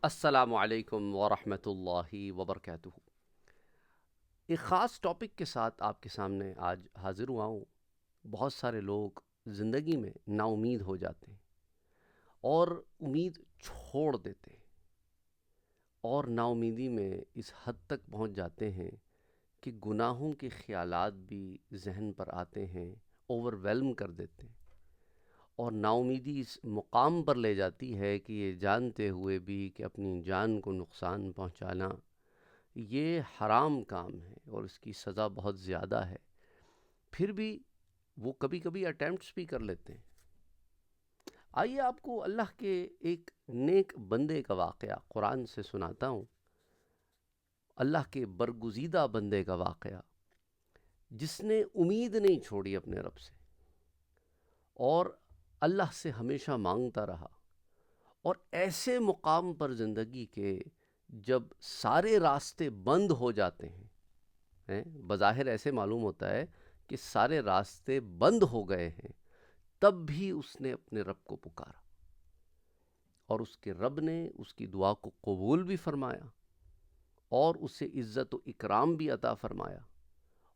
السلام علیکم ورحمۃ اللہ وبرکاتہ۔ ایک خاص ٹاپک کے ساتھ آپ کے سامنے آج حاضر ہوا ہوں۔ بہت سارے لوگ زندگی میں نا امید ہو جاتے ہیں اور امید چھوڑ دیتے ہیں، اور نا امیدی میں اس حد تک پہنچ جاتے ہیں کہ گناہوں کے خیالات بھی ذہن پر آتے ہیں، اوور ویلم کر دیتے ہیں، اور نا امیدی اس مقام پر لے جاتی ہے کہ یہ جانتے ہوئے بھی کہ اپنی جان کو نقصان پہنچانا یہ حرام کام ہے اور اس کی سزا بہت زیادہ ہے، پھر بھی وہ کبھی کبھی اٹیمپٹس بھی کر لیتے ہیں۔ آئیے آپ کو اللہ کے ایک نیک بندے کا واقعہ قرآن سے سناتا ہوں، اللہ کے برگزیدہ بندے کا واقعہ، جس نے امید نہیں چھوڑی اپنے رب سے اور اللہ سے ہمیشہ مانگتا رہا، اور ایسے مقام پر زندگی کے جب سارے راستے بند ہو جاتے ہیں، بظاہر ایسے معلوم ہوتا ہے کہ سارے راستے بند ہو گئے ہیں، تب بھی اس نے اپنے رب کو پکارا، اور اس کے رب نے اس کی دعا کو قبول بھی فرمایا اور اسے عزت و اکرام بھی عطا فرمایا،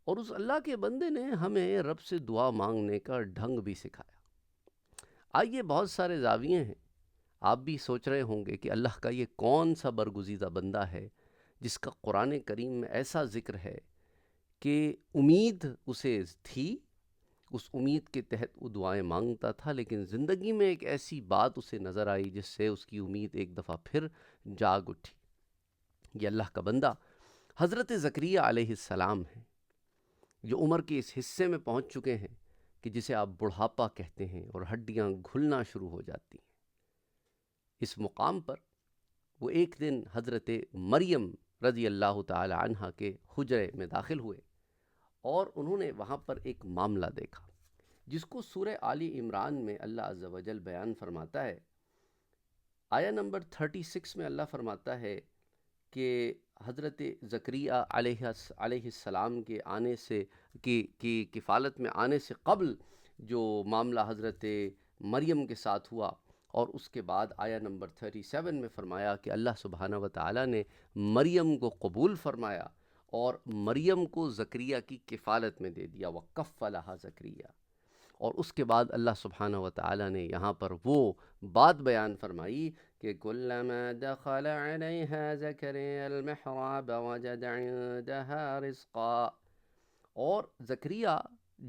اور اس اللہ کے بندے نے ہمیں رب سے دعا مانگنے کا ڈھنگ بھی سکھایا۔ آئیے، بہت سارے زاویے ہیں، آپ بھی سوچ رہے ہوں گے کہ اللہ کا یہ کون سا برگزیدہ بندہ ہے جس کا قرآن کریم میں ایسا ذکر ہے کہ امید اسے تھی، اس امید کے تحت وہ دعائیں مانگتا تھا، لیکن زندگی میں ایک ایسی بات اسے نظر آئی جس سے اس کی امید ایک دفعہ پھر جاگ اٹھی۔ یہ اللہ کا بندہ حضرت زکریا علیہ السلام ہے، جو عمر کے اس حصے میں پہنچ چکے ہیں کہ جسے آپ بڑھاپا کہتے ہیں اور ہڈیاں گھلنا شروع ہو جاتی ہیں۔ اس مقام پر وہ ایک دن حضرت مریم رضی اللہ تعالی عنہ کے حجرے میں داخل ہوئے، اور انہوں نے وہاں پر ایک معاملہ دیکھا جس کو سورہ آل عمران میں اللہ عز و جل بیان فرماتا ہے۔ آیہ نمبر 36 میں اللہ فرماتا ہے کہ حضرت زکریا علیہ السلام کے آنے سے کی کفالت میں آنے سے قبل جو معاملہ حضرت مریم کے ساتھ ہوا، اور اس کے بعد آیہ نمبر 37 میں فرمایا کہ اللہ سبحانہ و تعالیٰ نے مریم کو قبول فرمایا اور مریم کو زکریا کی کفالت میں دے دیا، وَكَفَّلَهَا زکریا۔ اور اس کے بعد اللہ سبحانہ و تعالیٰ نے یہاں پر وہ بات بیان فرمائی کہ كُلَّمَا دَخَلَ عَلَيْهَا زَكَرِيَّا الْمِحْرَابَ وَجَدَ عِندَهَا رِزْقًا۔ اور زکریا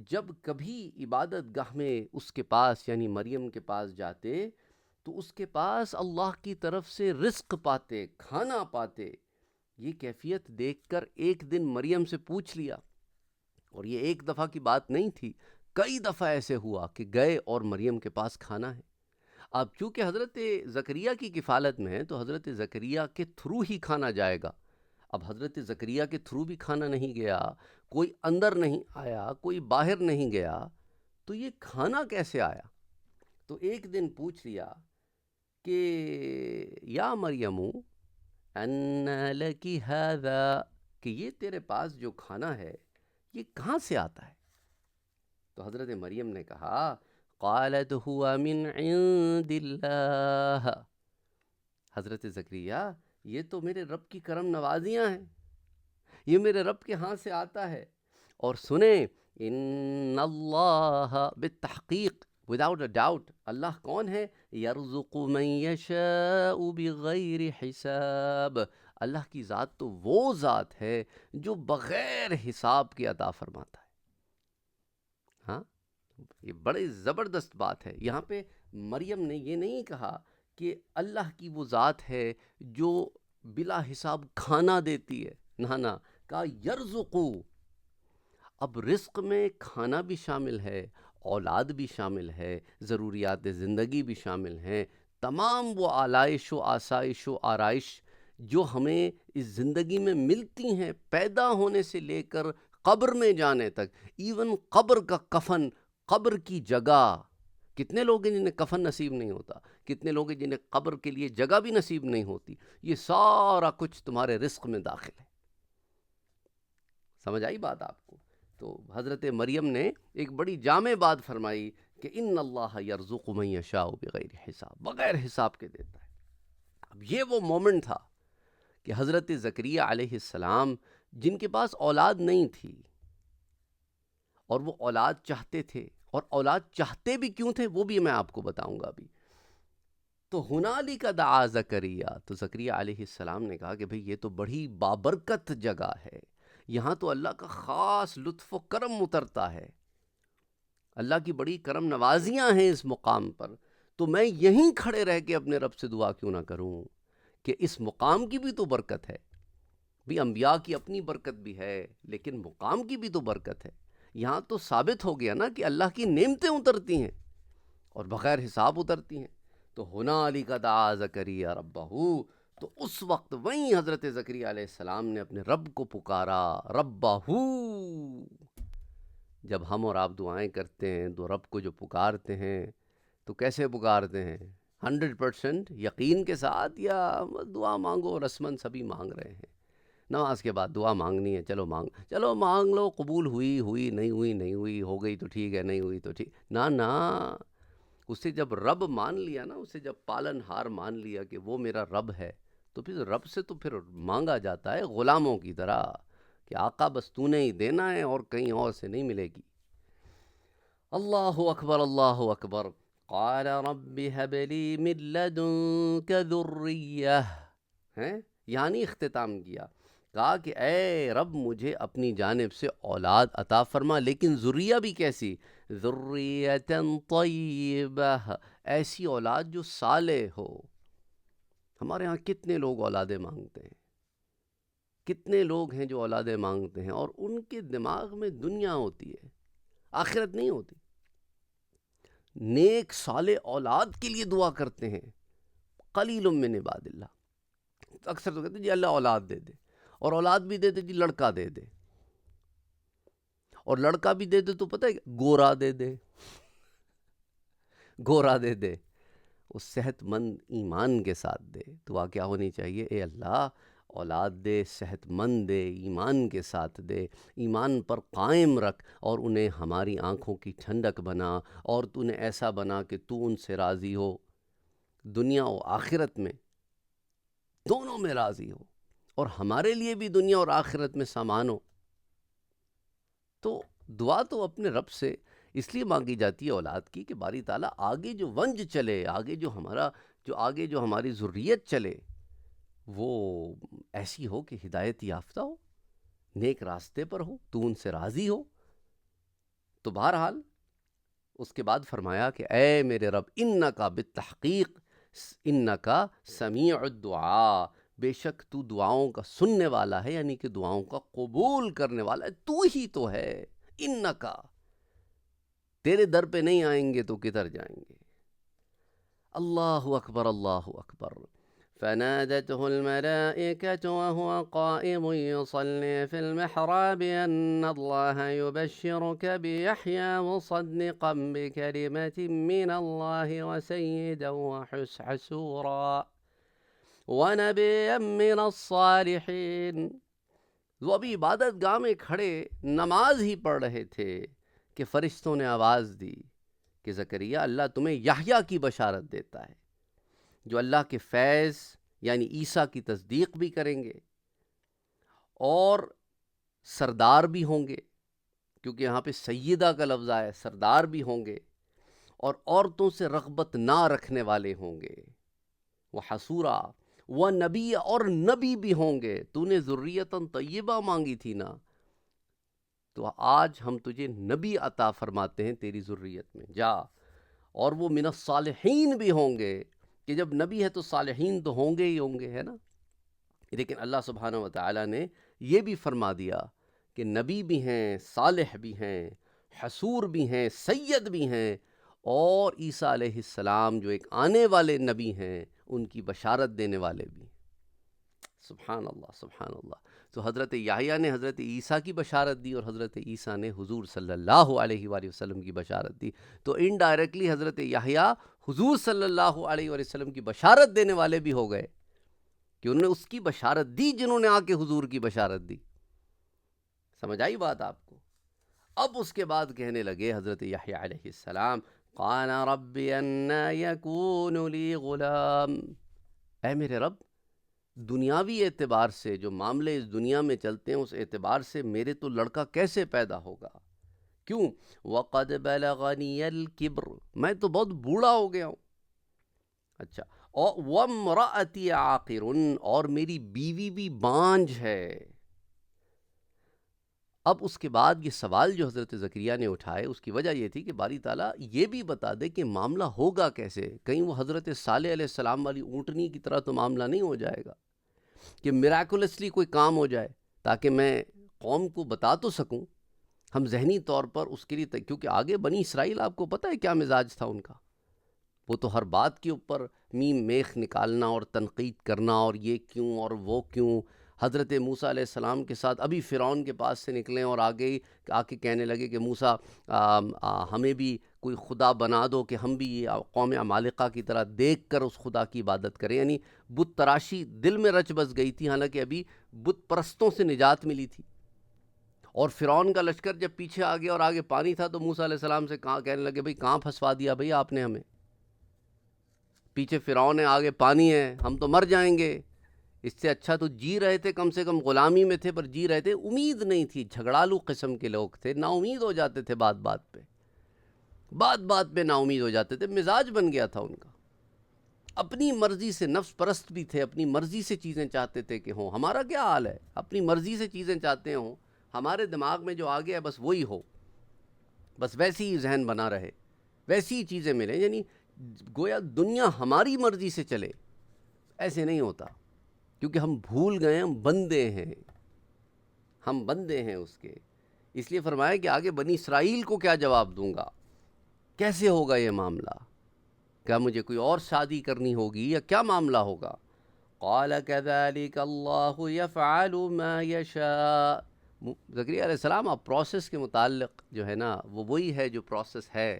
جب کبھی عبادت گاہ میں اس کے پاس یعنی مریم کے پاس جاتے تو اس کے پاس اللہ کی طرف سے رزق پاتے، کھانا پاتے۔ یہ کیفیت دیکھ کر ایک دن مریم سے پوچھ لیا، اور یہ ایک دفعہ کی بات نہیں تھی، کئی دفعہ ایسے ہوا کہ گئے اور مریم کے پاس کھانا ہے۔ اب چونکہ حضرت زکریا کی کفالت میں ہے تو حضرت زکریا کے تھرو ہی کھانا جائے گا۔ اب حضرت زکریا کے تھرو بھی کھانا نہیں گیا، کوئی اندر نہیں آیا، کوئی باہر نہیں گیا، تو یہ کھانا کیسے آیا؟ تو ایک دن پوچھ لیا کہ یا مریم ان لکی ھذا، کہ یہ تیرے پاس جو کھانا ہے یہ کہاں سے آتا ہے؟ تو حضرت مریم نے کہا قالت ہوا من عند اللہ، حضرت زکریا یہ تو میرے رب کی کرم نوازیاں ہیں، یہ میرے رب کے ہاں سے آتا ہے۔ اور سنیں، ان اللہ بالتحقیق وداؤٹ اے ڈاؤٹ، اللہ کون ہے؟ یرزق من یشاء بغیر حساب، اللہ کی ذات تو وہ ذات ہے جو بغیر حساب کے عطا فرماتا ہے۔ ہاں، یہ بڑی زبردست بات ہے۔ یہاں پہ مریم نے یہ نہیں کہا کہ اللہ کی وہ ذات ہے جو بلا حساب کھانا دیتی ہے، نہ، کہا یرزقو۔ اب رزق میں کھانا بھی شامل ہے، اولاد بھی شامل ہے، ضروریات زندگی بھی شامل ہیں، تمام وہ آلائش و آسائش و آرائش جو ہمیں اس زندگی میں ملتی ہیں، پیدا ہونے سے لے کر قبر میں جانے تک، ایون قبر کا کفن، قبر کی جگہ۔ کتنے لوگ ہیں جنہیں کفن نصیب نہیں ہوتا، کتنے لوگ ہیں جنہیں قبر کے لیے جگہ بھی نصیب نہیں ہوتی، یہ سارا کچھ تمہارے رزق میں داخل ہے۔ سمجھ آئی بات آپ کو؟ تو حضرت مریم نے ایک بڑی جامع بات فرمائی کہ ان اللہ یرزق من یشاء بغیر حساب، بغیر حساب کے دیتا ہے۔ اب یہ وہ مومنٹ تھا کہ حضرت زکریا علیہ السلام جن کے پاس اولاد نہیں تھی اور وہ اولاد چاہتے تھے، اور اولاد چاہتے بھی کیوں تھے وہ بھی میں آپ کو بتاؤں گا ابھی. تو ہنالک دعا زکریا، تو زکریا علیہ السلام نے کہا کہ بھئی یہ تو بڑی بابرکت جگہ ہے، یہاں تو اللہ کا خاص لطف و کرم اترتا ہے، اللہ کی بڑی کرم نوازیاں ہیں اس مقام پر، تو میں یہیں کھڑے رہ کے اپنے رب سے دعا کیوں نہ کروں کہ اس مقام کی بھی تو برکت ہے. بھی انبیاء کی اپنی برکت بھی ہے لیکن مقام کی بھی تو برکت ہے. یہاں تو ثابت ہو گیا نا کہ اللہ کی نعمتیں اترتی ہیں اور بغیر حساب اترتی ہیں. تو ہنالک دعا زکریا ربہ، تو اس وقت وہیں حضرت زکریا علیہ السلام نے اپنے رب کو پکارا، ربہ. جب ہم اور آپ دعائیں کرتے ہیں تو رب کو جو پکارتے ہیں تو کیسے پکارتے ہیں؟ 100% یقین کے ساتھ، یا دعا مانگو رسمن سبھی مانگ رہے ہیں؟ نماز کے بعد دعا مانگنی ہے، چلو مانگ لو، قبول ہوئی نہیں ہوئی، ہو گئی تو ٹھیک ہے، نہیں ہوئی تو ٹھیک نہ. اسے جب رب مان لیا نا، اسے جب پالن ہار مان لیا کہ وہ میرا رب ہے، تو پھر رب سے تو پھر مانگا جاتا ہے غلاموں کی طرح کہ آقا بس تو نے ہی دینا ہے اور کہیں اور سے نہیں ملے گی. اللہ اکبر، اللہ اکبر. قال رب هب لي من لدنك ذرية، یعنی اختتام کیا، کہا کہ اے رب مجھے اپنی جانب سے اولاد عطا فرما، لیکن ذریہ بھی کیسی؟ ذریۃ طیبہ، ایسی اولاد جو صالح ہو. ہمارے ہاں کتنے لوگ اولادیں مانگتے ہیں، کتنے لوگ ہیں جو اولادیں مانگتے ہیں اور ان کے دماغ میں دنیا ہوتی ہے، آخرت نہیں ہوتی. نیک صالح اولاد کے لیے دعا کرتے ہیں، قلیل من عباد اللہ. اکثر تو کہتے ہیں جی اللہ اولاد دے دے، اور اولاد بھی دے دے جی لڑکا دے دے، اور لڑکا بھی دے دے تو پتہ ہے گورا دے دے، گورا دے دے، وہ صحت مند ایمان کے ساتھ دے. دعا کیا ہونی چاہیے؟ اے اللہ اولاد دے، صحت مند دے، ایمان کے ساتھ دے، ایمان پر قائم رکھ، اور انہیں ہماری آنکھوں کی ٹھنڈک بنا، اور تو انہیں ایسا بنا کہ تو ان سے راضی ہو، دنیا و آخرت میں دونوں میں راضی ہو، اور ہمارے لیے بھی دنیا اور آخرت میں سامان ہو. تو دعا تو اپنے رب سے اس لیے مانگی جاتی ہے اولاد کی کہ باری تعالیٰ آگے جو ونج چلے، آگے جو ہماری ذریت چلے وہ ایسی ہو کہ ہدایت یافتہ ہو، نیک راستے پر ہو، تو ان سے راضی ہو. تو بہرحال اس کے بعد فرمایا کہ اے میرے رب انکا بالتحقیق انکا سمیع الدعاء، بے شک تو دعاؤں کا سننے والا ہے، یعنی کہ دعاؤں کا قبول کرنے والا ہے، تو ہی تو ہے. انکا، تیرے در پہ نہیں آئیں گے تو کدھر جائیں گے؟ اللہ اکبر، اللہ اکبر. فنادته الملائكة وهو قائم يصلي في المحراب أن الله يبشرك بيحيى مصدقا بكلمة من الله وسيدا وحسورا ونبيا من الصالحين. وہ ابھی عبادت گاہ میں کھڑے نماز ہی پڑھ رہے تھے کہ فرشتوں نے آواز دی کہ زکریا اللہ تمہیں یحییٰ کی بشارت دیتا ہے، جو اللہ کے فیض یعنی عیسیٰ کی تصدیق بھی کریں گے اور سردار بھی ہوں گے، کیونکہ یہاں پہ سیدہ کا لفظ آیا ہے، سردار بھی ہوں گے، اور عورتوں سے رغبت نہ رکھنے والے ہوں گے. وہ حسورا وہ نبی، اور نبی بھی ہوں گے. تو نے ذریتاً طیبہ مانگی تھی نا، تو آج ہم تجھے نبی عطا فرماتے ہیں تیری ذریت میں، جا. اور وہ من الصالحین بھی ہوں گے، کہ جب نبی ہے تو صالحین تو ہوں گے ہی ہوں گے، ہے نا. لیکن اللہ سبحانہ و تعالیٰ نے یہ بھی فرما دیا کہ نبی بھی ہیں، صالح بھی ہیں، حسور بھی ہیں، سید بھی ہیں، اور عیسیٰ علیہ السلام جو ایک آنے والے نبی ہیں ان کی بشارت دینے والے بھی. سبحان اللہ، سبحان اللہ. تو حضرت یحییٰ نے حضرت عیسیٰ کی بشارت دی، اور حضرت عیسیٰ نے حضور صلی اللہ علیہ وآلہ وسلم کی بشارت دی. تو انڈائریکٹلی حضرت یحییٰ حضور صلی اللہ علیہ وآلہ وسلم کی بشارت دینے والے بھی ہو گئے، کہ انہوں نے اس کی بشارت دی جنہوں نے آ کے حضور کی بشارت دی. سمجھ آئی بات آپ کو؟ اب اس کے بعد کہنے لگے حضرت یحییٰ علیہ السلام، قال رب انا یکون لی غلام. اے میرے رب، دنیاوی اعتبار سے جو معاملے اس دنیا میں چلتے ہیں اس اعتبار سے میرے تو لڑکا کیسے پیدا ہوگا؟ کیوں؟ وَقَدْ بَلَغَنِيَ الْكِبْرُ، میں تو بہت بوڑھا ہو گیا ہوں. اچھا، اور وَامْرَأَتِي عَاقِرٌ، اور میری بیوی بھی بانجھ ہے. اب اس کے بعد یہ سوال جو حضرت زکریا نے اٹھائے اس کی وجہ یہ تھی کہ باری تعالیٰ یہ بھی بتا دے کہ معاملہ ہوگا کیسے. کہیں وہ حضرت صالح علیہ السلام والی اونٹنی کی طرح تو معاملہ نہیں ہو جائے گا کہ میراکولسلی کوئی کام ہو جائے، تاکہ میں قوم کو بتا تو سکوں. ہم ذہنی طور پر اس کے لیے کیونکہ آگے بنی اسرائیل آپ کو پتہ ہے کیا مزاج تھا ان کا. وہ تو ہر بات کے اوپر میم میخ نکالنا اور تنقید کرنا، اور یہ کیوں اور وہ کیوں. حضرت موسیٰ علیہ السلام کے ساتھ ابھی فرعون کے پاس سے نکلیں اور آگے آ کے کہنے لگے کہ موسیٰ ہمیں بھی کوئی خدا بنا دو کہ ہم بھی قوم عمالقہ کی طرح دیکھ کر اس خدا کی عبادت کریں. یعنی بت تراشی دل میں رچ بس گئی تھی، حالانکہ ابھی بت پرستوں سے نجات ملی تھی. اور فرعون کا لشکر جب پیچھے آ گیا اور آگے پانی تھا تو موسیٰ علیہ السلام سے کہنے لگے بھئی کہاں پھنسوا دیا بھئی آپ نے ہمیں، پیچھے فرعون ہے آگے پانی ہے، ہم تو مر جائیں گے. اس سے اچھا تو جی رہے تھے، کم سے کم غلامی میں تھے پر جی رہے تھے. امید نہیں تھی، جھگڑالو قسم کے لوگ تھے، نا امید ہو جاتے تھے بات بات پہ نا امید ہو جاتے تھے. مزاج بن گیا تھا ان کا، اپنی مرضی سے، نفس پرست بھی تھے، اپنی مرضی سے چیزیں چاہتے تھے کہ ہوں. ہمارا کیا حال ہے، اپنی مرضی سے چیزیں چاہتے ہوں، ہمارے دماغ میں جو آ گیا بس وہی ہو، بس ویسی ہی ذہن بنا رہے، ویسی ہی چیزیں ملیں. یعنی گویا دنیا ہماری مرضی سے چلے. ایسے نہیں ہوتا، کیونکہ ہم بھول گئے، ہم بندے ہیں اس کے. اس لیے فرمایا کہ آگے بنی اسرائیل کو کیا جواب دوں گا، کیسے ہوگا یہ معاملہ، کیا مجھے کوئی اور شادی کرنی ہوگی یا کیا معاملہ ہوگا؟ قال كذلك اللہ يفعل ما يشاء. زکریا علیہ السلام آپ پروسیس کے متعلق جو ہے نا وہ وہی ہے جو پروسیس ہے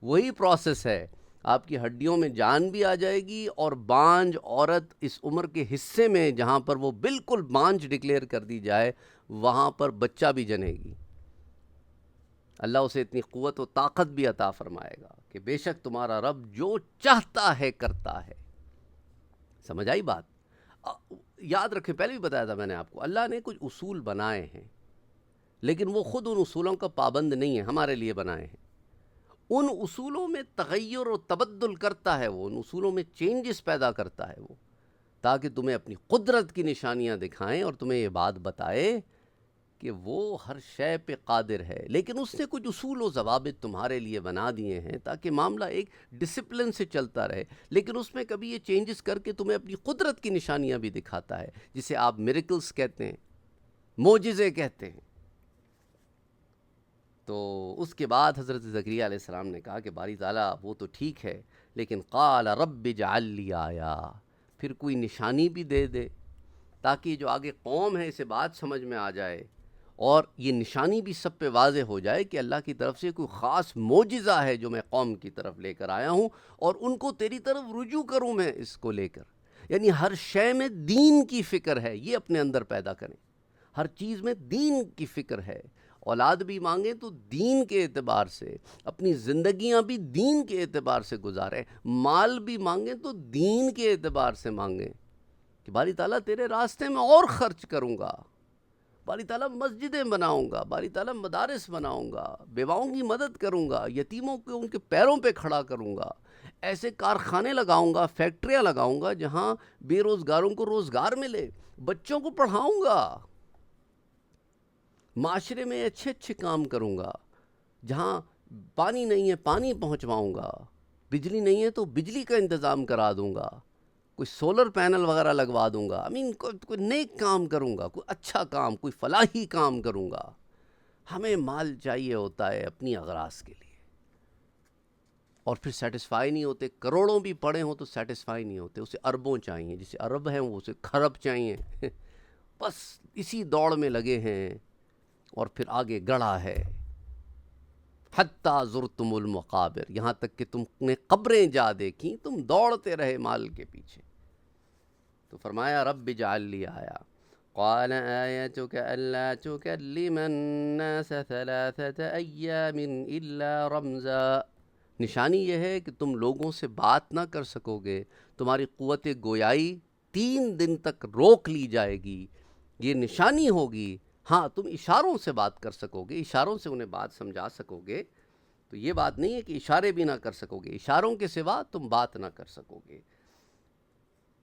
وہی پروسیس ہے. آپ کی ہڈیوں میں جان بھی آ جائے گی، اور بانجھ عورت اس عمر کے حصے میں جہاں پر وہ بالکل بانجھ ڈکلیئر کر دی جائے وہاں پر بچہ بھی جنے گی. اللہ اسے اتنی قوت و طاقت بھی عطا فرمائے گا کہ بے شک تمہارا رب جو چاہتا ہے کرتا ہے. سمجھ آئی بات؟ یاد رکھیں، پہلے بھی بتایا تھا میں نے آپ کو، اللہ نے کچھ اصول بنائے ہیں لیکن وہ خود ان اصولوں کا پابند نہیں ہے، ہمارے لیے بنائے ہیں. ان اصولوں میں تغیر و تبدل کرتا ہے، وہ ان اصولوں میں چینجز پیدا کرتا ہے وہ، تاکہ تمہیں اپنی قدرت کی نشانیاں دکھائیں اور تمہیں یہ بات بتائے کہ وہ ہر شے پہ قادر ہے. لیکن اس نے کچھ اصول و ضوابط تمہارے لیے بنا دیے ہیں تاکہ معاملہ ایک ڈسپلن سے چلتا رہے، لیکن اس میں کبھی یہ چینجز کر کے تمہیں اپنی قدرت کی نشانیاں بھی دکھاتا ہے، جسے آپ میریکلز کہتے ہیں، معجزے کہتے ہیں. تو اس کے بعد حضرت زکریا علیہ السلام نے کہا کہ باری تعالیٰ وہ تو ٹھیک ہے، لیکن قال رب اجعل لی آیا، پھر کوئی نشانی بھی دے دے تاکہ جو آگے قوم ہے اسے بات سمجھ میں آ جائے، اور یہ نشانی بھی سب پہ واضح ہو جائے کہ اللہ کی طرف سے کوئی خاص معجزہ ہے جو میں قوم کی طرف لے کر آیا ہوں، اور ان کو تیری طرف رجوع کروں میں اس کو لے کر. یعنی ہر شے میں دین کی فکر ہے، یہ اپنے اندر پیدا کریں. ہر چیز میں دین کی فکر ہے. اولاد بھی مانگیں تو دین کے اعتبار سے، اپنی زندگیاں بھی دین کے اعتبار سے گزاریں. مال بھی مانگیں تو دین کے اعتبار سے مانگیں کہ باری تعالیٰ تیرے راستے میں اور خرچ کروں گا، باری تعالیٰ مسجدیں بناؤں گا، باری تعالیٰ مدارس بناؤں گا، بیواؤں کی مدد کروں گا، یتیموں کو ان کے پیروں پہ کھڑا کروں گا، ایسے کارخانے لگاؤں گا، فیکٹریاں لگاؤں گا جہاں بے روزگاروں کو روزگار ملے، بچوں کو پڑھاؤں گا، معاشرے میں اچھے اچھے کام کروں گا. جہاں پانی نہیں ہے پانی پہنچواؤں گا، بجلی نہیں ہے تو بجلی کا انتظام کرا دوں گا، کوئی سولر پینل وغیرہ لگوا دوں گا. کوئی نیک کام کروں گا، کوئی اچھا کام، کوئی فلاحی کام کروں گا. ہمیں مال چاہیے ہوتا ہے اپنی اغراض کے لیے، اور پھر سیٹسفائی نہیں ہوتے. کروڑوں بھی پڑے ہوں تو سیٹسفائی نہیں ہوتے، اسے اربوں چاہیے. جسے ارب ہیں وہ اسے کھرب چاہیے. بس اسی دوڑ میں لگے ہیں، اور پھر آگے گڑھا ہے حتیٰ زرتم المقابر، یہاں تک کہ تم نے قبریں جا دیکھیں، تم دوڑتے رہے مال کے پیچھے. تو فرمایا رب اجعل لی آیا. قال آیتک الا تکلم الناس 3 ایام الا رمزا. نشانی یہ ہے کہ تم لوگوں سے بات نہ کر سکو گے، تمہاری قوت گویائی 3 دن تک روک لی جائے گی، یہ نشانی ہوگی۔ ہاں تم اشاروں سے بات کر سکو گے، اشاروں سے انہیں بات سمجھا سکو گے، تو یہ بات نہیں ہے کہ اشارے بھی نہ کر سکو گے، اشاروں کے سوا تم بات نہ کر سکو گے۔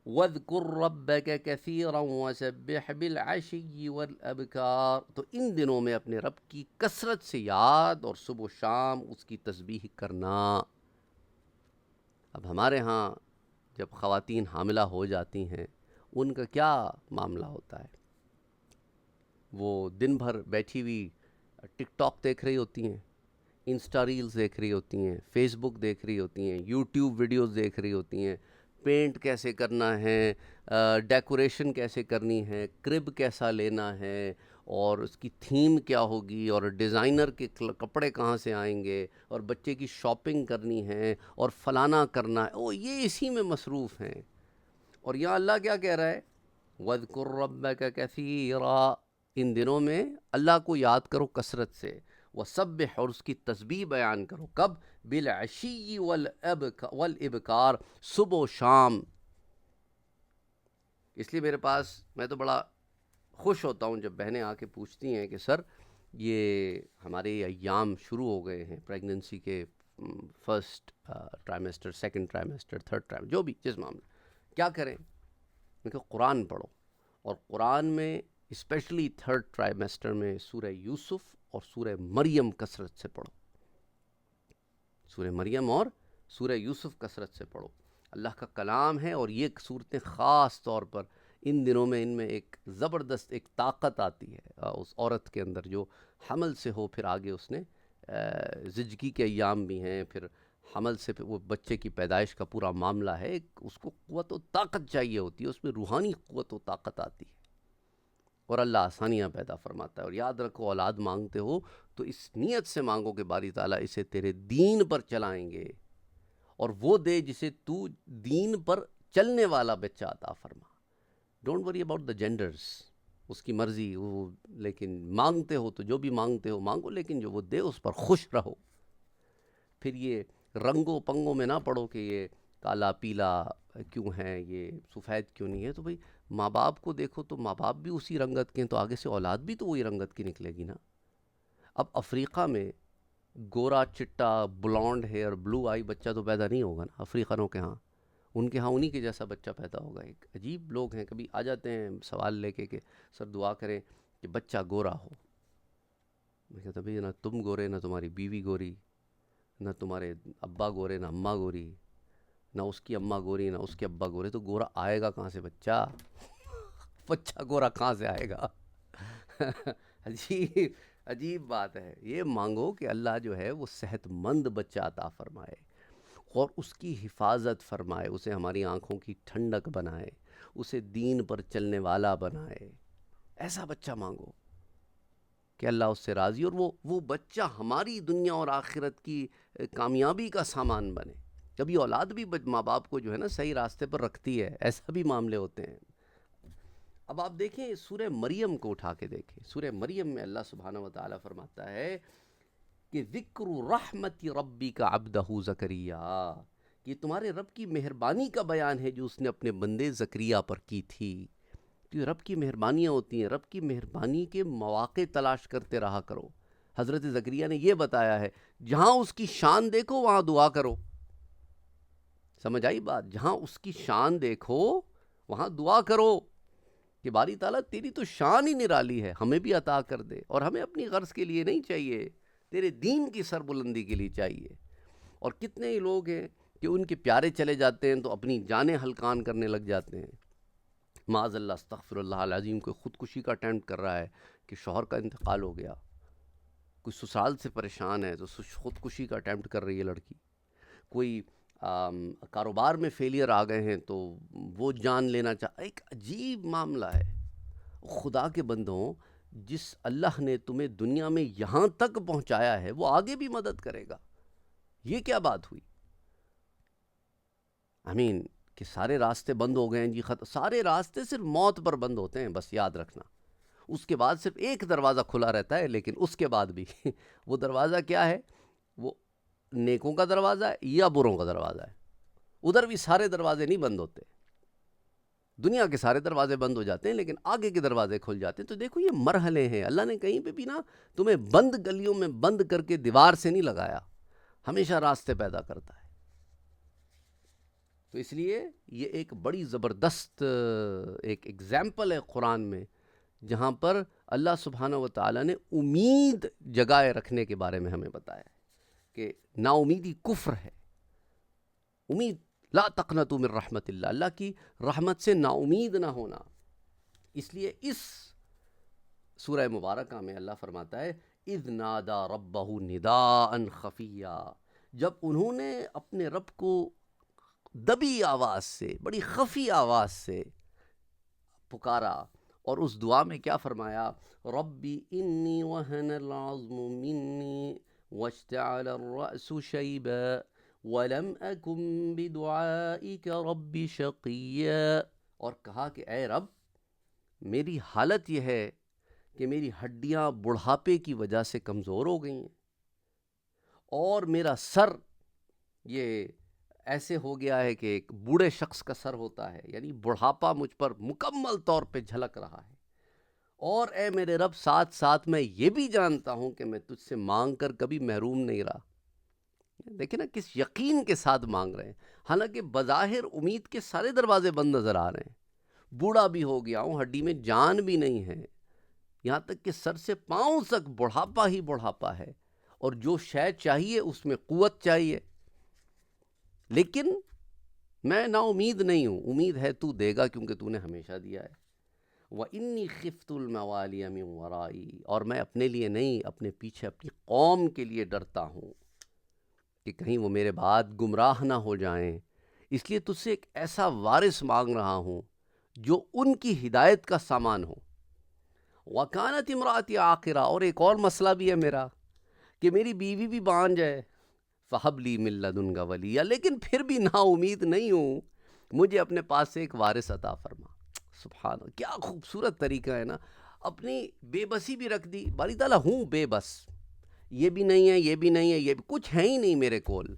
وَاذْكُرْ رَبَّكَ كَثِيرًا وَسَبِّحْ بِالْعَشِيِّ وَالْأَبْكَارِ، تو ان دنوں میں اپنے رب کی کثرت سے یاد اور صبح و شام اس کی تسبیح کرنا۔ اب ہمارے ہاں جب خواتین حاملہ ہو جاتی ہیں ان کا کیا معاملہ ہوتا ہے؟ وہ دن بھر بیٹھی ہوئی ٹک ٹاک دیکھ رہی ہوتی ہیں، انسٹا ریلز دیکھ رہی ہوتی ہیں، فیس بک دیکھ رہی ہوتی ہیں، یوٹیوب ویڈیوز دیکھ رہی ہوتی ہیں، پینٹ کیسے کرنا ہے، ڈیکوریشن کیسے کرنی ہے، کرب کیسا لینا ہے، اور اس کی تھیم کیا ہوگی، اور ڈیزائنر کے کپڑے کہاں سے آئیں گے، اور بچے کی شاپنگ کرنی ہے، اور فلانا کرنا ہے، وہ یہ اسی میں مصروف ہیں۔ اور یہاں اللہ کیا کہہ رہا ہے؟ وَاذْكُرْ رَبَّكَ كَثِيرًا، ان دنوں میں اللہ کو یاد کرو کثرت سے، وَسَبِّحْ، اور اس کی تسبیح بیان کرو، کب؟ بِالْعَشِيِّ وَالْإِبْكَارِ، صبح و شام۔ اس لیے میرے پاس، میں تو بڑا خوش ہوتا ہوں جب بہنیں آ کے پوچھتی ہیں کہ سر یہ ہمارے ایام شروع ہو گئے ہیں پریگننسی کے، فرسٹ ٹرائمیسٹر، سیکنڈ ٹرائمیسٹر، تھرڈ ٹرائمیسٹر، جو بھی جس معاملے، کیا کریں؟ کہ قرآن پڑھو، اور قرآن میں اسپیشلی تھرڈ ٹرائمیسٹر میں سورہ یوسف اور سورہ مریم کثرت سے پڑھو، سورہ مریم اور سورہ یوسف کثرت سے پڑھو، اللہ کا کلام ہے، اور یہ صورتیں خاص طور پر ان دنوں میں ان میں ایک زبردست ایک طاقت آتی ہے اس عورت کے اندر جو حمل سے ہو، پھر آگے اس نے زچگی کے ایام بھی ہیں، پھر حمل سے پھر وہ بچے کی پیدائش کا پورا معاملہ ہے، ایک اس کو قوت و طاقت چاہیے ہوتی ہے، اس میں روحانی قوت و طاقت آتی ہے، اور اللہ آسانیاں پیدا فرماتا ہے۔ اور یاد رکھو، اولاد مانگتے ہو تو اس نیت سے مانگو کہ باری تعالیٰ اسے تیرے دین پر چلائیں گے، اور وہ دے جسے تو دین پر چلنے والا بچہ عطا فرما۔ Don't worry about the genders, اس کی مرضی وہ، لیکن مانگتے ہو تو جو بھی مانگتے ہو مانگو، لیکن جو وہ دے اس پر خوش رہو۔ پھر یہ رنگوں پنگوں میں نہ پڑو کہ یہ کالا پیلا کیوں ہے، یہ سفید کیوں نہیں ہے، تو بھئی ماں باپ کو دیکھو، تو ماں باپ بھی اسی رنگت کے ہیں، تو آگے سے اولاد بھی تو وہی رنگت کی نکلے گی نا۔ اب افریقہ میں گورا چٹا بلانڈ ہیئر بلو آئی بچہ تو پیدا نہیں ہوگا نا افریقنوں کے ہاں، ان کے ہاں انہی کے جیسا بچہ پیدا ہوگا۔ ایک عجیب لوگ ہیں، کبھی آ جاتے ہیں سوال لے کے کہ سر دعا کریں کہ بچہ گورا ہو۔ میں کہتا بھئی نہ تم گورے، نہ تمہاری بیوی گوری، نہ تمہارے ابا گورے، نہ اماں گوری، نہ اس کی اماں گوری، نہ اس کے ابا گورے، تو گورا آئے گا کہاں سے بچہ؟ بچہ گورا کہاں سے آئے گا؟ عجیب عجیب بات ہے۔ یہ مانگو کہ اللہ جو ہے وہ صحت مند بچہ عطا فرمائے، اور اس کی حفاظت فرمائے، اسے ہماری آنکھوں کی ٹھنڈک بنائے، اسے دین پر چلنے والا بنائے۔ ایسا بچہ مانگو کہ اللہ اس سے راضی، اور وہ بچہ ہماری دنیا اور آخرت کی کامیابی کا سامان بنے۔ کبھی اولاد بھی ماں باپ کو جو ہے نا صحیح راستے پر رکھتی ہے، ایسا بھی معاملے ہوتے ہیں۔ اب آپ دیکھیں سورہ مریم کو اٹھا کے دیکھیں، سورہ مریم میں اللہ سبحانہ و تعالیٰ فرماتا ہے کہ ذکر رحمت ربک عبدہ زکریا، یہ تمہارے رب کی مہربانی کا بیان ہے جو اس نے اپنے بندے زکریا پر کی تھی۔ تو یہ رب کی مہربانیاں ہوتی ہیں، رب کی مہربانی کے مواقع تلاش کرتے رہا کرو۔ حضرت زکریا نے یہ بتایا ہے، جہاں اس کی شان دیکھو وہاں دعا کرو۔ سمجھ آئی بات؟ جہاں اس کی شان دیکھو وہاں دعا کرو کہ باری تعالیٰ تیری تو شان ہی نرالی ہے، ہمیں بھی عطا کر دے، اور ہمیں اپنی غرض کے لیے نہیں چاہیے، تیرے دین کی سربلندی کے لیے چاہیے۔ اور کتنے ہی لوگ ہیں کہ ان کے پیارے چلے جاتے ہیں تو اپنی جانیں ہلکان کرنے لگ جاتے ہیں۔ معاذ اللہ، استغفر اللہ العظیم، کوئی خودکشی کا اٹیمپٹ کر رہا ہے کہ شوہر کا انتقال ہو گیا، کوئی سسرال سے پریشان ہے تو خودکشی کا اٹیمپٹ کر رہی ہے لڑکی، کوئی کاروبار میں فیلئر آ گئے ہیں تو وہ جان لینا ایک عجیب معاملہ ہے۔ خدا کے بندوں، جس اللہ نے تمہیں دنیا میں یہاں تک پہنچایا ہے وہ آگے بھی مدد کرے گا۔ یہ کیا بات ہوئی؟ کہ سارے راستے بند ہو گئے ہیں جی، سارے راستے صرف موت پر بند ہوتے ہیں، بس یاد رکھنا۔ اس کے بعد صرف ایک دروازہ کھلا رہتا ہے، لیکن اس کے بعد بھی وہ دروازہ کیا ہے؟ وہ نیکوں کا دروازہ ہے یا بروں کا دروازہ ہے. ادھر بھی سارے دروازے نہیں بند ہوتے. دنیا کے سارے دروازے بند ہو جاتے ہیں لیکن آگے کے دروازے کھل جاتے ہیں. تو دیکھو یہ مرحلے ہیں. اللہ نے کہیں پہ بھی نا تمہیں بند گلیوں میں بند کر کے دیوار سے نہیں لگایا, ہمیشہ راستے پیدا کرتا ہے. تو اس لیے یہ ایک بڑی زبردست ایک ایگزامپل ہے قرآن میں, جہاں پر اللہ سبحانہ و تعالیٰ نے امید جگائے رکھنے کے بارے میں ہمیں بتایا ہے کہ نا امیدی کفر ہے. امید, لا تقنطوا من رحمت اللہ, اللہ کی رحمت سے نا امید نہ ہونا. اس لیے اس سورہ مبارکہ میں اللہ فرماتا ہے اذ نادا ربہ نداء خفیہ, جب انہوں نے اپنے رب کو دبی آواز سے, بڑی خفی آواز سے پکارا, اور اس دعا میں کیا فرمایا, ربی انی وہن العظم منی واشتعل الرأس شیبا وَلَمْ أَكُنْ بِدُعَائِكَ رَبِّ شَقِيًّا, اور کہا کہ اے رب میری حالت یہ ہے کہ میری ہڈیاں بڑھاپے کی وجہ سے کمزور ہو گئی ہیں, اور میرا سر یہ ایسے ہو گیا ہے کہ ایک بوڑھے شخص کا سر ہوتا ہے, یعنی بڑھاپا مجھ پر مکمل طور پہ جھلک رہا ہے. اور اے میرے رب ساتھ ساتھ میں یہ بھی جانتا ہوں کہ میں تجھ سے مانگ کر کبھی محروم نہیں رہا. دیکھیں نا کس یقین کے ساتھ مانگ رہے ہیں, حالانکہ بظاہر امید کے سارے دروازے بند نظر آ رہے ہیں. بوڑھا بھی ہو گیا ہوں, ہڈی میں جان بھی نہیں ہے, یہاں تک کہ سر سے پاؤں تک بڑھاپا ہی بڑھاپا ہے, اور جو شے چاہیے اس میں قوت چاہیے, لیکن میں نا امید نہیں ہوں. امید ہے تو دے گا کیونکہ تو نے ہمیشہ دیا ہے. وَإِنِّي خِفْتُ الْمَوَالِيَ مِنْ وَرَائِي, اور میں اپنے لیے نہیں اپنے پیچھے اپنی قوم کے لیے ڈرتا ہوں کہ کہیں وہ میرے بعد گمراہ نہ ہو جائیں. اس لیے تجھ سے ایک ایسا وارث مانگ رہا ہوں جو ان کی ہدایت کا سامان ہو. وَكَانَتِ امْرَأَتِي عَاقِرًا, اور ایک اور مسئلہ بھی ہے میرا کہ میری بیوی بھی بانجھ ہے. فَهَبْ لِي مِن لَّدُنْكَ وَلِيًّا, لیکن پھر بھی نا امید نہیں ہوں, مجھے اپنے پاس سے ایک وارث عطا فرما. سبحان اللہ, کیا خوبصورت طریقہ ہے نا, اپنی بے بسی بھی رکھ دی. باری تعالیٰ ہوں بے بس, یہ بھی نہیں ہے, یہ بھی نہیں ہے, یہ بھی کچھ ہے ہی نہیں میرے کول,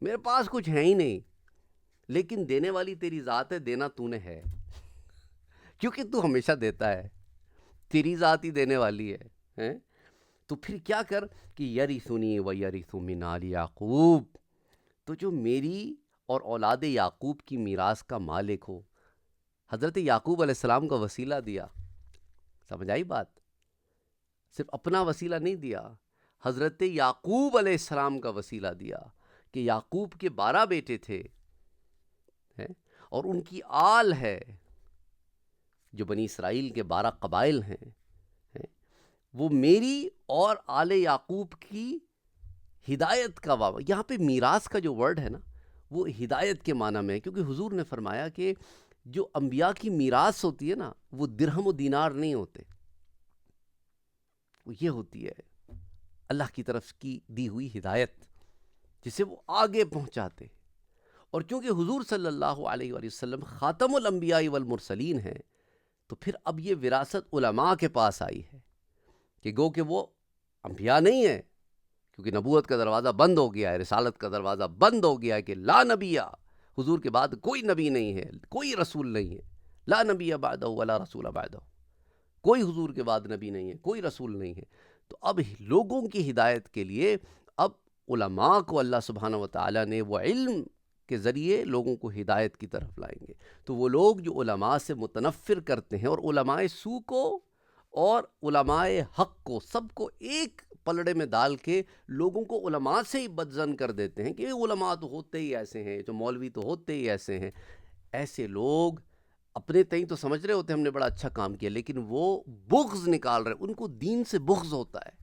میرے پاس کچھ ہے ہی نہیں, لیکن دینے والی تیری ذات ہے, دینا تو نے ہے, کیونکہ تو ہمیشہ دیتا ہے, تیری ذات ہی دینے والی ہے. تو پھر کیا کر کہ یرثنی و یرث من آل یعقوب, تو جو میری اور اولاد یعقوب کی میراث کا مالک ہو. حضرت یعقوب علیہ السلام کا وسیلہ دیا, سمجھ آئی بات, صرف اپنا وسیلہ نہیں دیا, حضرت یعقوب علیہ السلام کا وسیلہ دیا کہ یعقوب کے 12 بیٹے تھے, اور ان کی آل ہے جو بنی اسرائیل کے 12 قبائل ہیں, وہ میری اور آل یعقوب کی ہدایت کا بابا. یہاں پہ میراث کا جو ورڈ ہے نا وہ ہدایت کے معنی میں ہے, کیونکہ حضور نے فرمایا کہ جو انبیاء کی میراث ہوتی ہے نا وہ درہم و دینار نہیں ہوتے, وہ یہ ہوتی ہے اللہ کی طرف کی دی ہوئی ہدایت جسے وہ آگے پہنچاتے. اور چونکہ حضور صلی اللہ علیہ وآلہ وسلم خاتم الانبیاء والمرسلین ہیں, تو پھر اب یہ وراثت علماء کے پاس آئی ہے کہ گو کہ وہ انبیاء نہیں ہیں, کیونکہ نبوت کا دروازہ بند ہو گیا ہے, رسالت کا دروازہ بند ہو گیا ہے کہ لا نبی, حضور کے بعد کوئی نبی نہیں ہے, کوئی رسول نہیں ہے. لا نبی بعدہ ولا رسول بعدہ, کوئی حضور کے بعد نبی نہیں ہے, کوئی رسول نہیں ہے. تو اب لوگوں کی ہدایت کے لیے اب علماء کو اللہ سبحانہ و تعالیٰ نے وہ علم کے ذریعے لوگوں کو ہدایت کی طرف لائیں گے. تو وہ لوگ جو علماء سے متنفر کرتے ہیں, اور علماء سو کو اور علماء حق کو سب کو ایک پلڑے میں ڈال کے لوگوں کو علماء سے ہی بدظن کر دیتے ہیں کہ علماء تو ہوتے ہی ایسے ہیں, جو مولوی تو ہوتے ہی ایسے ہیں. ایسے لوگ اپنے تئیں تو سمجھ رہے ہوتے ہیں ہم نے بڑا اچھا کام کیا, لیکن وہ بغض نکال رہے, ان کو دین سے بغض ہوتا ہے,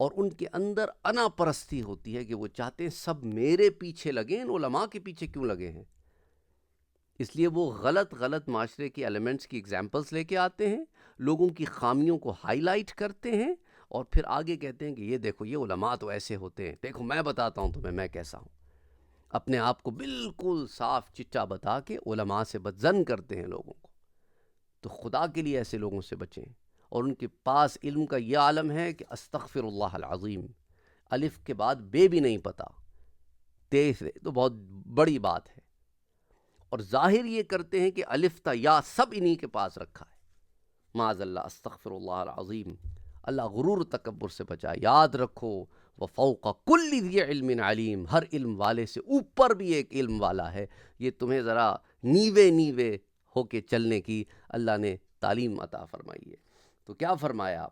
اور ان کے اندر انا پرستی ہوتی ہے کہ وہ چاہتے ہیں سب میرے پیچھے لگیں, ان علماء کے پیچھے کیوں لگے ہیں. اس لیے وہ غلط معاشرے کے ایلیمنٹس کی ایگزامپلس لے کے آتے ہیں, لوگوں کی خامیوں کو ہائی لائٹ کرتے ہیں, اور پھر آگے کہتے ہیں کہ یہ دیکھو یہ علماء تو ایسے ہوتے ہیں, دیکھو میں بتاتا ہوں تمہیں میں کیسا ہوں. اپنے آپ کو بالکل صاف چچا بتا کے علماء سے بدظن کرتے ہیں لوگوں کو. تو خدا کے لیے ایسے لوگوں سے بچیں, اور ان کے پاس علم کا یہ عالم ہے کہ استغفر اللہ العظیم, الف کے بعد بے بھی نہیں پتا، تے سے، تو بہت بڑی بات ہے۔ اور ظاہر یہ کرتے ہیں کہ الف تا یا سب انہی کے پاس رکھا ہے۔ معاذ اللہ، استغفر اللہ العظیم، اللہ غرور و تکبر سے بچائے۔ یاد رکھو وفوق کل ذی علم علیم، ہر علم والے سے اوپر بھی ایک علم والا ہے۔ یہ تمہیں ذرا نیوے ہو کے چلنے کی اللہ نے تعلیم عطا فرمائی ہے۔ تو کیا فرمایا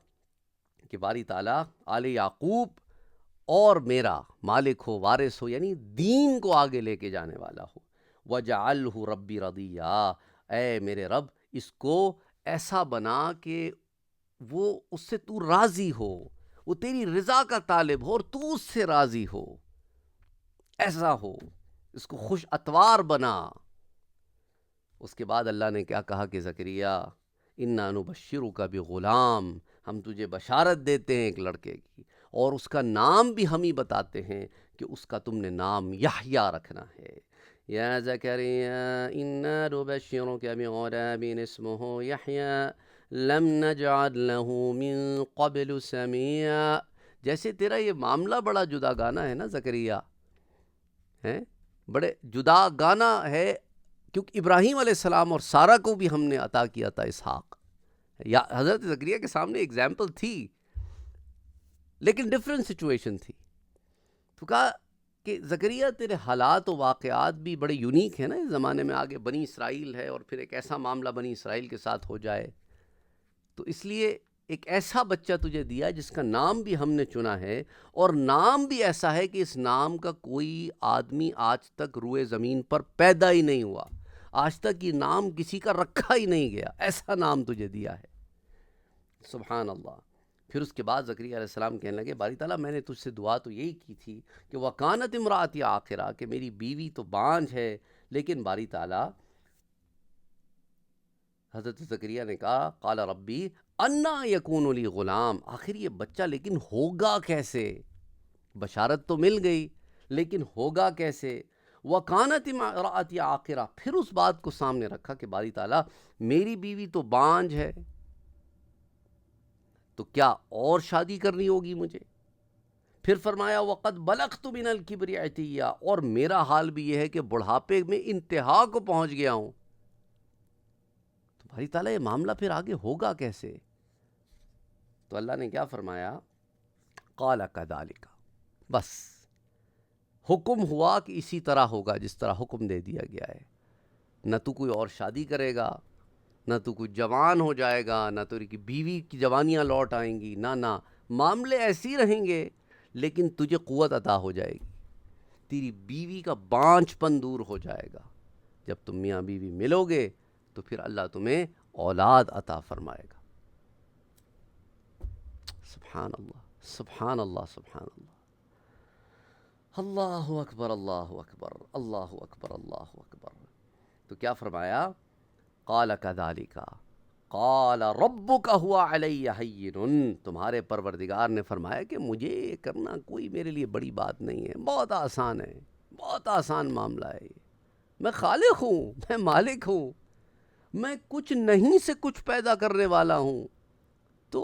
کہ باری تعالیٰ آل یعقوب اور میرا مالک ہو، وارث ہو، یعنی دین کو آگے لے کے جانے والا ہو۔ وَجَعَلْهُ رَبِّ رَضِيًّا، اے میرے رب اس کو ایسا بنا کہ وہ اس سے تو راضی ہو، وہ تیری رضا کا طالب ہو اور تو اس سے راضی ہو، ایسا ہو، اس کو خوش اتوار بنا۔ اس کے بعد اللہ نے کیا کہا کہ زکریا اِنَّا نُبَشِّرُكَ بِغُلَام، ہم تجھے بشارت دیتے ہیں ایک لڑکے کی، اور اس کا نام بھی ہم ہی بتاتے ہیں کہ اس کا تم نے نام یحییٰ رکھنا ہے۔ یا زکریا اِنَّا نُبَشِّرُكَ بِغُلَامٍ اسمہ یحییٰ لم نجعل له من قبل سمیٰ۔ جیسے تیرا یہ معاملہ بڑا جدا گانا ہے نا زکریا، ہے بڑے جدا گانا ہے، کیونکہ ابراہیم علیہ السلام اور سارہ کو بھی ہم نے عطا کیا تھا اسحاق۔ یا حضرت زکریا کے سامنے ایگزامپل تھی، لیکن ڈفرینٹ سچویشن تھی۔ تو کہا کہ زکریا تیرے حالات و واقعات بھی بڑے یونیک ہیں نا اس زمانے میں، آگے بنی اسرائیل ہے اور پھر ایک ایسا معاملہ بنی اسرائیل کے ساتھ ہو جائے، تو اس لیے ایک ایسا بچہ تجھے دیا جس کا نام بھی ہم نے چنا ہے، اور نام بھی ایسا ہے کہ اس نام کا کوئی آدمی آج تک روئے زمین پر پیدا ہی نہیں ہوا، آج تک یہ نام کسی کا رکھا ہی نہیں گیا، ایسا نام تجھے دیا ہے۔ سبحان اللہ۔ پھر اس کے بعد زکریا علیہ السلام کہنے لگے باری تعالیٰ میں نے تجھ سے دعا تو یہی کی تھی کہ وَكَانَتِ امْرَأَتِي عَاقِرًا، کہ میری بیوی تو بانجھ ہے، لیکن باری تعالیٰ حضرت زکریا نے کہا قال ربی انا یکون لی غلام، آخر یہ بچہ لیکن ہوگا کیسے؟ بشارت تو مل گئی لیکن ہوگا کیسے؟ وَكَانَتِ امْرَأَتِي عَاقِرًا، پھر اس بات کو سامنے رکھا کہ باری تعالیٰ میری بیوی تو بانجھ ہے، تو کیا اور شادی کرنی ہوگی مجھے؟ پھر فرمایا وَقَدْ بَلَغْتُ مِنَ الْكِبْرِ عِتِيًّا، اور میرا حال بھی یہ ہے کہ بڑھاپے میں انتہا کو پہنچ گیا ہوں۔ تو باری تعالیٰ یہ معاملہ پھر آگے ہوگا کیسے؟ تو اللہ نے کیا فرمایا قَالَ كَذَلِكَ، بس حکم ہوا کہ اسی طرح ہوگا جس طرح حکم دے دیا گیا ہے، نہ تو کوئی اور شادی کرے گا، نہ تو کوئی جوان ہو جائے گا، نہ تو کی بیوی کی جوانیاں لوٹ آئیں گی، نہ معاملے ایسے ہی رہیں گے، لیکن تجھے قوت عطا ہو جائے گی، تیری بیوی کا بانجھ پن دور ہو جائے گا۔ جب تم میاں بیوی ملو گے تو پھر اللہ تمہیں اولاد عطا فرمائے گا۔ سبحان اللہ، سبحان اللہ، سبحان اللہ، اللہ اکبر، اللہ اکبر، اللہ اکبر، اللہ اکبر۔ تو کیا فرمایا قال كذلك قال ربك هو علي هين، تمہارے پروردگار نے فرمایا کہ مجھے یہ کرنا کوئی میرے لیے بڑی بات نہیں ہے، بہت آسان ہے، بہت آسان معاملہ ہے، میں خالق ہوں، میں مالک ہوں، میں کچھ نہیں سے کچھ پیدا کرنے والا ہوں، تو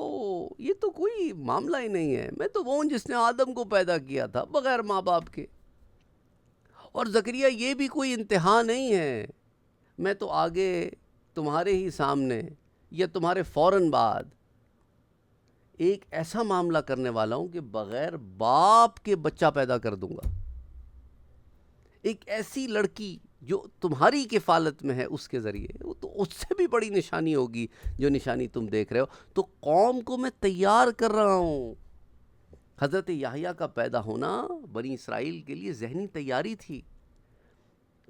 یہ تو کوئی معاملہ ہی نہیں ہے، میں تو وہ ہوں جس نے آدم کو پیدا کیا تھا بغیر ماں باپ کے، اور زکریا یہ بھی کوئی انتہا نہیں ہے، میں تو آگے تمہارے ہی سامنے یا تمہارے فوراً بعد ایک ایسا معاملہ کرنے والا ہوں کہ بغیر باپ کے بچہ پیدا کر دوں گا، ایک ایسی لڑکی جو تمہاری کفالت میں ہے اس کے ذریعے، وہ تو اس سے بھی بڑی نشانی ہوگی جو نشانی تم دیکھ رہے ہو، تو قوم کو میں تیار کر رہا ہوں۔ حضرت یحییٰ کا پیدا ہونا بنی اسرائیل کے لیے ذہنی تیاری تھی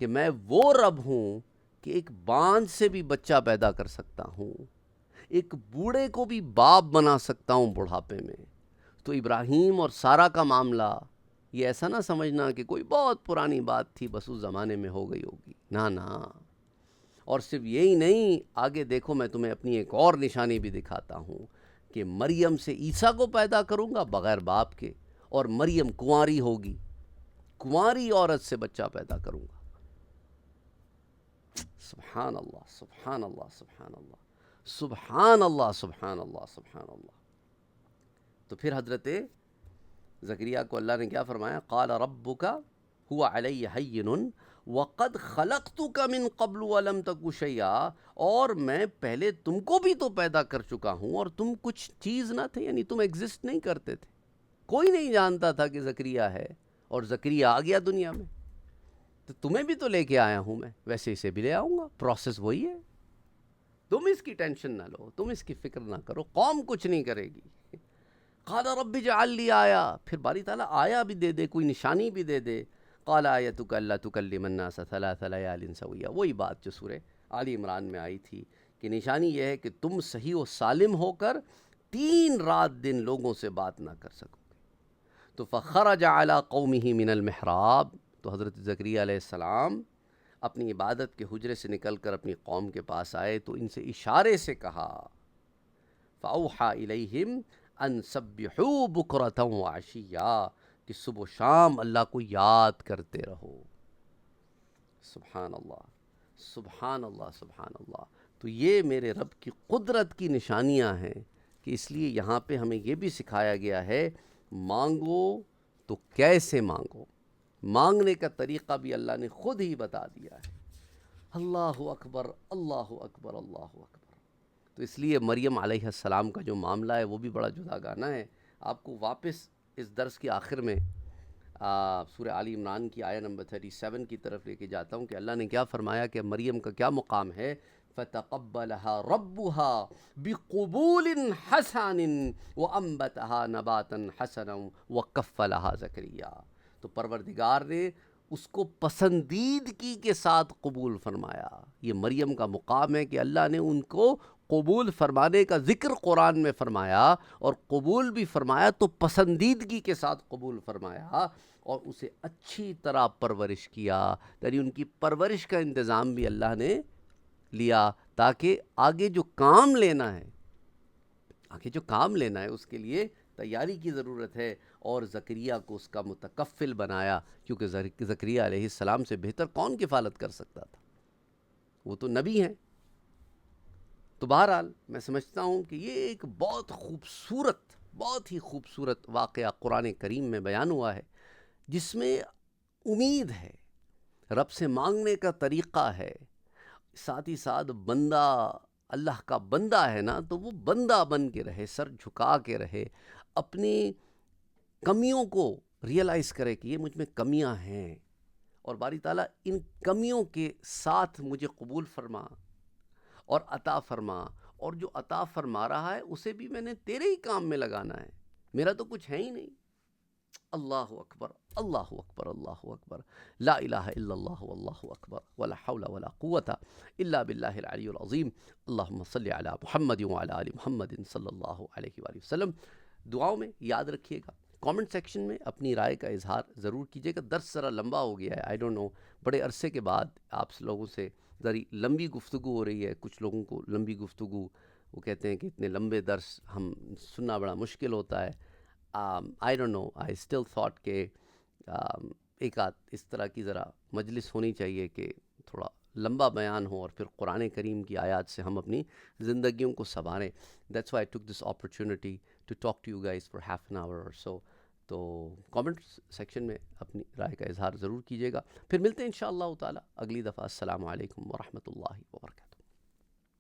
کہ میں وہ رب ہوں کہ ایک بانجھ سے بھی بچہ پیدا کر سکتا ہوں، ایک بوڑھے کو بھی باپ بنا سکتا ہوں بڑھاپے میں۔ تو ابراہیم اور سارہ کا معاملہ یہ ایسا نہ سمجھنا کہ کوئی بہت پرانی بات تھی بس اس زمانے میں ہو گئی ہوگی، نہ۔ اور صرف یہی نہیں، آگے دیکھو میں تمہیں اپنی ایک اور نشانی بھی دکھاتا ہوں کہ مریم سے عیسیٰ کو پیدا کروں گا بغیر باپ کے، اور مریم کنواری ہوگی، کنواری عورت سے بچہ پیدا کروں گا۔ سبحان اللہ، سبحان اللہ، سبحان اللہ، سبحان اللہ، سبحان اللہ، سبحان اللہ۔ تو پھر حضرت زکریا کو اللہ نے کیا فرمایا؟ قال ربک هو علی ہین وقد خلقتک من قبل ولم تک شیئا، اور میں پہلے تم کو بھی تو پیدا کر چکا ہوں اور تم کچھ چیز نہ تھے، یعنی تم ایگزسٹ نہیں کرتے تھے، کوئی نہیں جانتا تھا کہ زکریا ہے، اور زکریا آ گیا دنیا میں، تو تمہیں بھی تو لے کے آیا ہوں میں، ویسے اسے بھی لے آؤں گا، پروسیس وہی ہے، تم اس کی ٹینشن نہ لو، تم اس کی فکر نہ کرو، قوم کچھ نہیں کرے گی۔ قال رب اجعل لی آیا، پھر باری تعالیٰ آیا بھی دے دے، کوئی نشانی بھی دے دے۔ قال آیتک الا تکلم الناس ثلاث لیال سویا، وہی بات جو سورہ آل عمران میں آئی تھی کہ نشانی یہ ہے کہ تم صحیح و سالم ہو کر 3 رات دن لوگوں سے بات نہ کر سکو گے۔ تو فخرج علی قومہ من المحراب، تو حضرت زکریا علیہ السلام اپنی عبادت کے حجرے سے نکل کر اپنی قوم کے پاس آئے تو ان سے اشارے سے کہا، فَأَوْحَى إِلَيْهِمْ أَن سَبِّحُوا بُكْرَةً وَعَشِيًّا، کہ صبح و شام اللہ کو یاد کرتے رہو۔ سبحان اللہ سبحان اللہ سبحان اللہ۔ تو یہ میرے رب کی قدرت کی نشانیاں ہیں کہ اس لیے یہاں پہ ہمیں یہ بھی سکھایا گیا ہے، مانگو تو کیسے مانگو، مانگنے کا طریقہ بھی اللہ نے خود ہی بتا دیا ہے۔ اللہ اکبر اللہ اکبر اللہ اکبر۔ تو اس لیے مریم علیہ السلام کا جو معاملہ ہے وہ بھی بڑا جدا گانا ہے۔ آپ کو واپس اس درس کے آخر میں سورہ آل عمران کی آیہ نمبر 37 کی طرف لے کے جاتا ہوں کہ اللہ نے کیا فرمایا کہ مریم کا کیا مقام ہے۔ فَتَقَبَّلَهَا رَبُّهَا بِقُبُولٍ حَسَنٍ وَأَنبَتَهَا نَبَاتًا حَسَنًا وَكَفَّلَهَا زَكَرِيَّا، تو پروردگار نے اس کو پسندیدگی کے ساتھ قبول فرمایا۔ یہ مریم کا مقام ہے کہ اللہ نے ان کو قبول فرمانے کا ذکر قرآن میں فرمایا، اور قبول بھی فرمایا تو پسندیدگی کے ساتھ قبول فرمایا، اور اسے اچھی طرح پرورش کیا، یعنی ان کی پرورش کا انتظام بھی اللہ نے لیا، تاکہ آگے جو کام لینا ہے، اس کے لیے تیاری کی ضرورت ہے، اور زکریا کو اس کا متکفل بنایا، کیونکہ زکریا علیہ السلام سے بہتر کون کفالت کر سکتا تھا، وہ تو نبی ہیں۔ تو بہرحال میں سمجھتا ہوں کہ یہ ایک بہت ہی خوبصورت واقعہ قرآن کریم میں بیان ہوا ہے، جس میں امید ہے، رب سے مانگنے کا طریقہ ہے، ساتھ ہی ساتھ بندہ اللہ کا بندہ ہے نا، تو وہ بندہ بن کے رہے، سر جھکا کے رہے، اپنی کمیوں کو ریئلائز کرے کہ یہ مجھ میں کمیاں ہیں، اور باری تعالیٰ ان کمیوں کے ساتھ مجھے قبول فرما اور عطا فرما، اور جو عطا فرما رہا ہے اسے بھی میں نے تیرے ہی کام میں لگانا ہے، میرا تو کچھ ہے ہی نہیں۔ اللہ اکبر اللہ اکبر اللہ اکبر، لا الہ الا اللہ واللہ اکبر، ولا حول ولا قوت الا باللہ العلی العظیم۔ اللہم صلی علی محمد وعلی آل محمد صلی اللہ علیہ وآلہ وسلم۔ دعاؤں میں یاد رکھیے گا، کامنٹ سیکشن میں اپنی رائے کا اظہار ضرور کیجیے گا۔ درس ذرا لمبا ہو گیا ہے، آئی ڈونٹ نو، بڑے عرصے کے بعد آپ لوگوں سے ذرا لمبی گفتگو ہو رہی ہے۔ کچھ لوگوں کو لمبی گفتگو، وہ کہتے ہیں کہ اتنے لمبے درس ہم سننا بڑا مشکل ہوتا ہے۔ I don't know, I still thought کہ ایک آدھ اس طرح کی ذرا مجلس ہونی چاہیے کہ تھوڑا لمبا بیان ہو، اور پھر قرآن کریم کی آیات سے ہم اپنی زندگیوں کو سنواریں۔ That's why I took this opportunity to talk to you guys for half an hour اور سو۔ تو کامنٹ سیکشن میں اپنی رائے کا اظہار ضرور کیجیے گا۔ پھر ملتے ہیں انشاءاللہ تعالی اگلی دفعہ۔ السلام علیکم ورحمۃ اللہ وبرکاتہ۔